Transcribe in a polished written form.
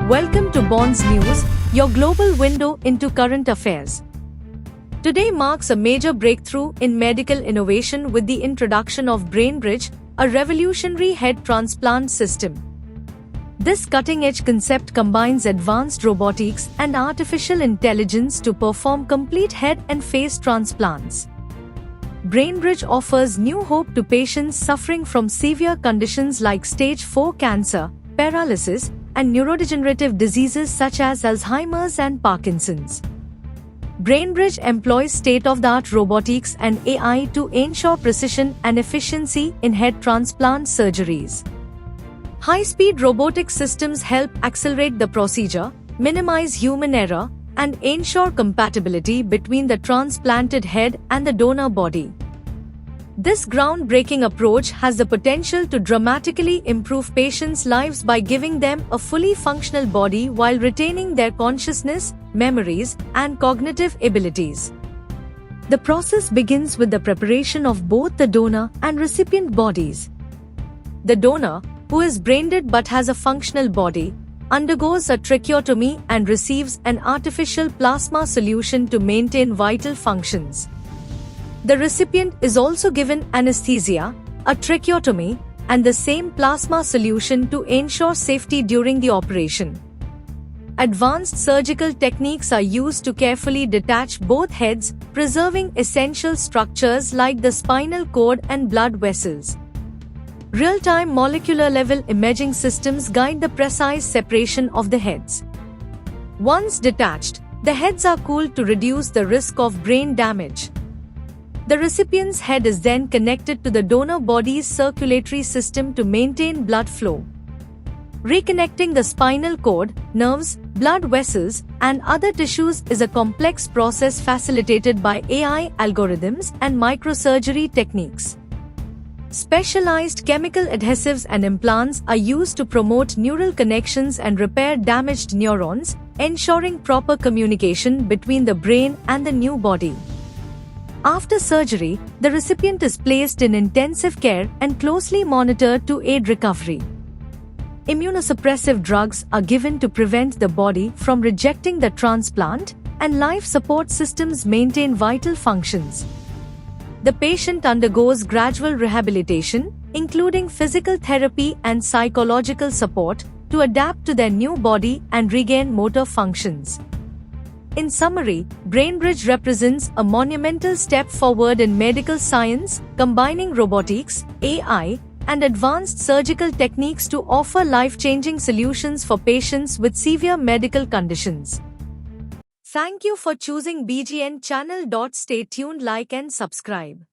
Welcome to Bonds News, your global window into current affairs. Today marks a major breakthrough in medical innovation with the introduction of BrainBridge, a revolutionary head transplant system. This cutting-edge concept combines advanced robotics and artificial intelligence to perform complete head and face transplants. BrainBridge offers new hope to patients suffering from severe conditions like stage 4 cancer, paralysis, and neurodegenerative diseases such as Alzheimer's and Parkinson's. BrainBridge employs state-of-the-art robotics and AI to ensure precision and efficiency in head transplant surgeries. High-speed robotic systems help accelerate the procedure, minimize human error, and ensure compatibility between the transplanted head and the donor body. This groundbreaking approach has the potential to dramatically improve patients' lives by giving them a fully functional body while retaining their consciousness, memories, and cognitive abilities. The process begins with the preparation of both the donor and recipient bodies. The donor, who is brain-dead but has a functional body, undergoes a tracheotomy and receives an artificial plasma solution to maintain vital functions. The recipient is also given anesthesia, a tracheotomy, and the same plasma solution to ensure safety during the operation. Advanced surgical techniques are used to carefully detach both heads, preserving essential structures like the spinal cord and blood vessels. Real-time molecular-level imaging systems guide the precise separation of the heads. Once detached, the heads are cooled to reduce the risk of brain damage. The recipient's head is then connected to the donor body's circulatory system to maintain blood flow. Reconnecting the spinal cord, nerves, blood vessels, and other tissues is a complex process facilitated by AI algorithms and microsurgery techniques. Specialized chemical adhesives and implants are used to promote neural connections and repair damaged neurons, ensuring proper communication between the brain and the new body. After surgery, the recipient is placed in intensive care and closely monitored to aid recovery. Immunosuppressive drugs are given to prevent the body from rejecting the transplant, and life support systems maintain vital functions. The patient undergoes gradual rehabilitation, including physical therapy and psychological support, to adapt to their new body and regain motor functions. In summary, BrainBridge represents a monumental step forward in medical science, combining robotics, AI, and advanced surgical techniques to offer life-changing solutions for patients with severe medical conditions. Thank you for choosing BGN channel. Stay tuned, like and subscribe.